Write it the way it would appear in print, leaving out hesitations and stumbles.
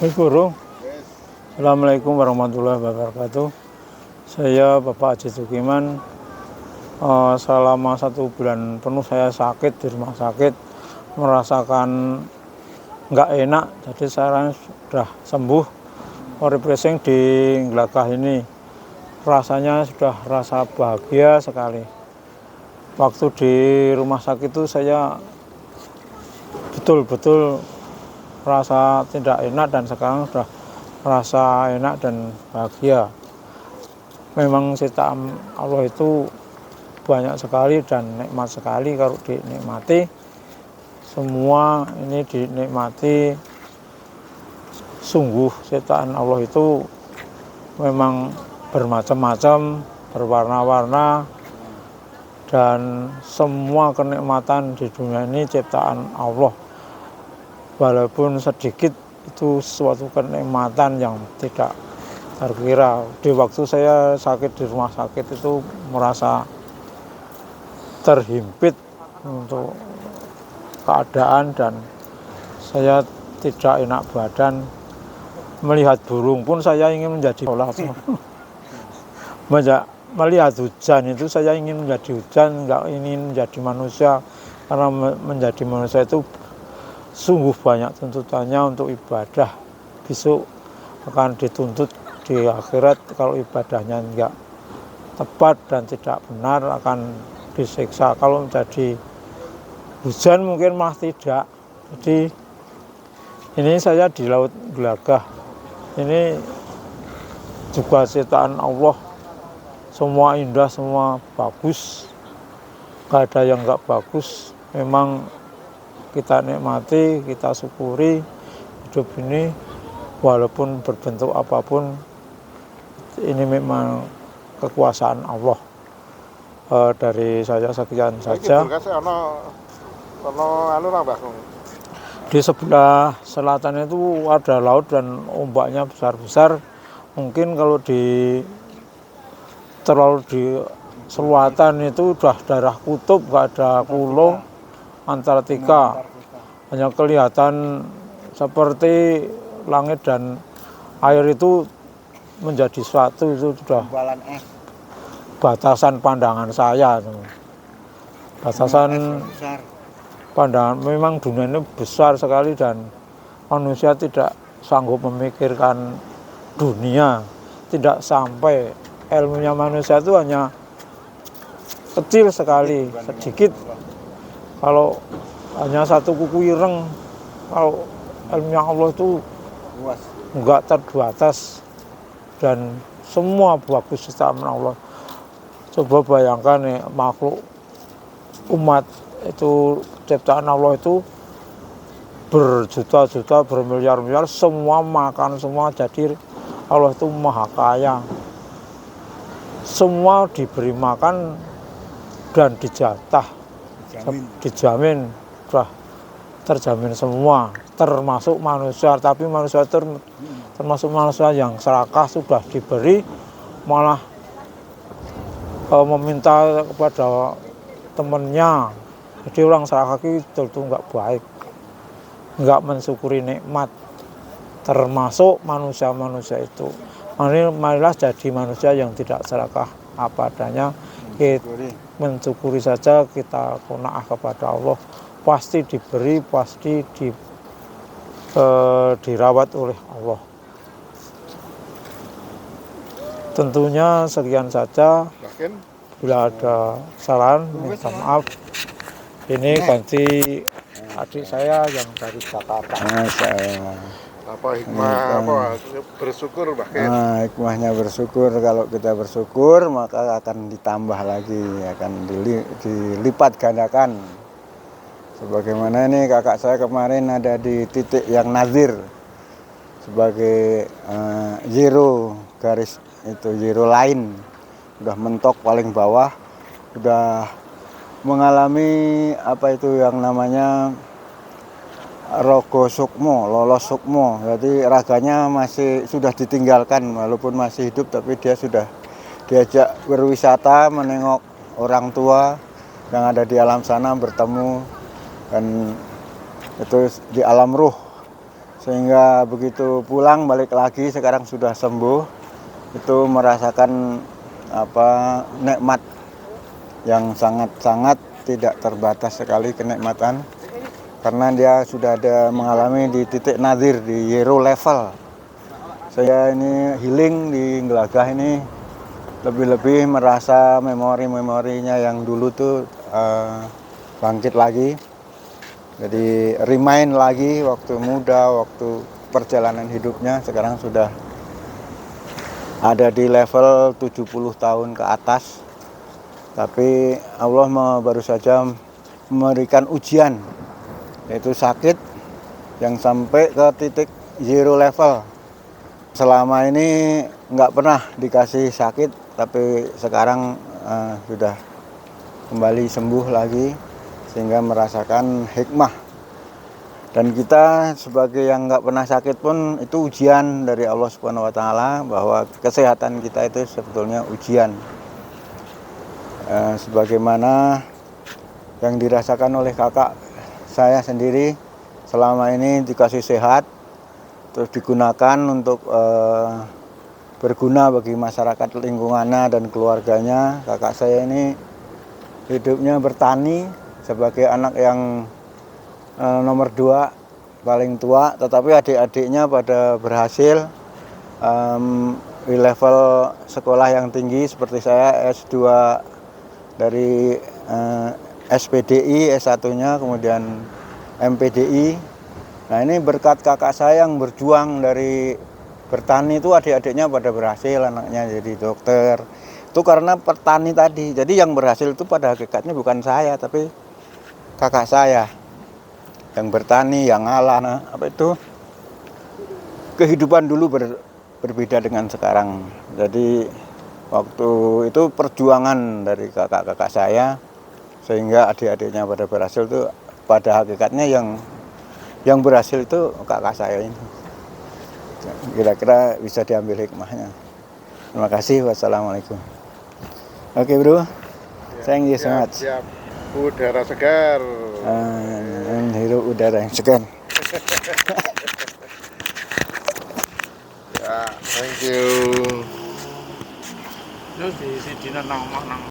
Baik Guru, Assalamualaikum warahmatullahi wabarakatuh. Saya Bapak Haji Tukiman. Selama 1 bulan penuh saya sakit di rumah sakit, merasakan nggak enak. Jadi saya sudah sembuh. Refreshing di Glagah ini, rasanya sudah rasa bahagia sekali. Waktu di rumah sakit itu saya betul-betul rasa tidak enak, dan sekarang sudah rasa enak dan bahagia. Memang ciptaan Allah itu banyak sekali dan nikmat sekali kalau dinikmati. Semua ini dinikmati. Sungguh ciptaan Allah itu memang bermacam-macam, berwarna-warna, dan semua kenikmatan di dunia ini ciptaan Allah. Walaupun sedikit, itu suatu kenikmatan yang tidak terkira. Di waktu saya sakit di rumah sakit itu merasa terhimpit untuk keadaan, dan saya tidak enak badan. Melihat burung pun saya ingin menjadi bola. Melihat hujan itu saya ingin menjadi hujan, nggak ingin menjadi manusia. Karena menjadi manusia itu sungguh banyak tuntutannya untuk ibadah. Besok akan dituntut di akhirat, kalau ibadahnya enggak tepat dan tidak benar akan disiksa. Kalau menjadi hujan mungkin malah tidak. Jadi ini saya di Laut Glagah. Ini juga ciptaan Allah. Semua indah, semua bagus. Gak ada yang gak bagus. Memang kita nikmati, kita syukuri hidup ini, walaupun berbentuk apapun. Ini memang kekuasaan Allah. Dari saya sekian saja. Di sebelah selatan itu ada laut dan ombaknya besar-besar. Mungkin kalau terlalu di selatan itu udah daerah kutub, gak ada pulau. Antartika hanya kelihatan seperti langit dan air itu menjadi suatu, itu sudah batasan pandangan saya. Batasan pandangan, memang dunia ini besar sekali dan manusia tidak sanggup memikirkan dunia, tidak sampai. Ilmunya manusia itu hanya kecil sekali, sedikit. Kalau hanya satu kuku ireng, kalau ilmunya Allah itu enggak terbatas, dan semua bagus ciptaan Allah. Coba bayangkan nih, makhluk umat itu ciptaan Allah itu berjuta-juta, bermiliar-miliar, semua makan semua. Jadi Allah itu maha kaya. Semua diberi makan dan dijatah. Dijamin, sudah terjamin semua, termasuk manusia. Tapi manusia termasuk manusia yang serakah, sudah diberi malah meminta kepada temannya. Jadi orang serakah itu nggak baik, nggak mensyukuri nikmat. Termasuk manusia itu. Marilah jadi manusia yang tidak serakah apa adanya. Mensyukuri saja, kita qanaah kepada Allah, pasti diberi, pasti dirawat oleh Allah. Tentunya sekian saja. Bila ada saran, minta maaf. Ini ganti adik saya yang dari Jakarta. Apa hikmah bersyukur bahkan. Hikmahnya bersyukur. Kalau kita bersyukur maka akan ditambah lagi, akan dilipat gandakan. Sebagaimana ini kakak saya kemarin ada di titik yang nazir sebagai zero garis itu, zero line, udah mentok paling bawah, udah mengalami apa itu yang namanya rogo sukmo, lolos sukmo. Jadi raganya masih sudah ditinggalkan, walaupun masih hidup, tapi dia sudah diajak berwisata, menengok orang tua yang ada di alam sana, bertemu, dan itu di alam ruh. sehingga begitu pulang balik lagi sekarang sudah sembuh, itu merasakan nikmat yang sangat-sangat tidak terbatas sekali kenikmatan, karena dia sudah ada mengalami di titik nadir, di zero level. Saya ini healing di Gelagah ini lebih-lebih merasa memori-memorinya yang dulu tuh bangkit lagi. Jadi remind lagi waktu muda, waktu perjalanan hidupnya, sekarang sudah ada di level 70 tahun ke atas. Tapi Allah baru saja memberikan ujian, yaitu sakit yang sampai ke titik zero level. Selama ini nggak pernah dikasih sakit, tapi sekarang sudah kembali sembuh lagi, sehingga merasakan hikmah. Dan kita sebagai yang nggak pernah sakit pun itu ujian dari Allah Subhanahu Wa Taala, bahwa kesehatan kita itu sebetulnya ujian. Sebagaimana yang dirasakan oleh kakak saya sendiri, selama ini dikasih sehat, terus digunakan untuk berguna bagi masyarakat lingkungannya dan keluarganya. Kakak saya ini hidupnya bertani sebagai anak yang nomor 2 paling tua, tetapi adik-adiknya pada berhasil di level sekolah yang tinggi, seperti saya S2 dari SPDI, S1-nya, kemudian MPDI. Nah, ini berkat kakak saya yang berjuang dari bertani itu, adik-adiknya pada berhasil, anaknya jadi dokter. Itu karena petani tadi. Jadi yang berhasil itu pada hakikatnya bukan saya, tapi kakak saya yang bertani, yang ngalah. Nah, kehidupan dulu berbeda dengan sekarang. Jadi waktu itu perjuangan dari kakak-kakak saya, sehingga adik-adiknya pada berhasil itu pada hakikatnya yang berhasil itu kakak saya ini. Kira-kira bisa diambil hikmahnya. Terima kasih. Wassalamualaikum. Oke bro, thank you so much. Siap. Udara segar. Hirup udara yang segar. Ya, thank you. Terus di sini nang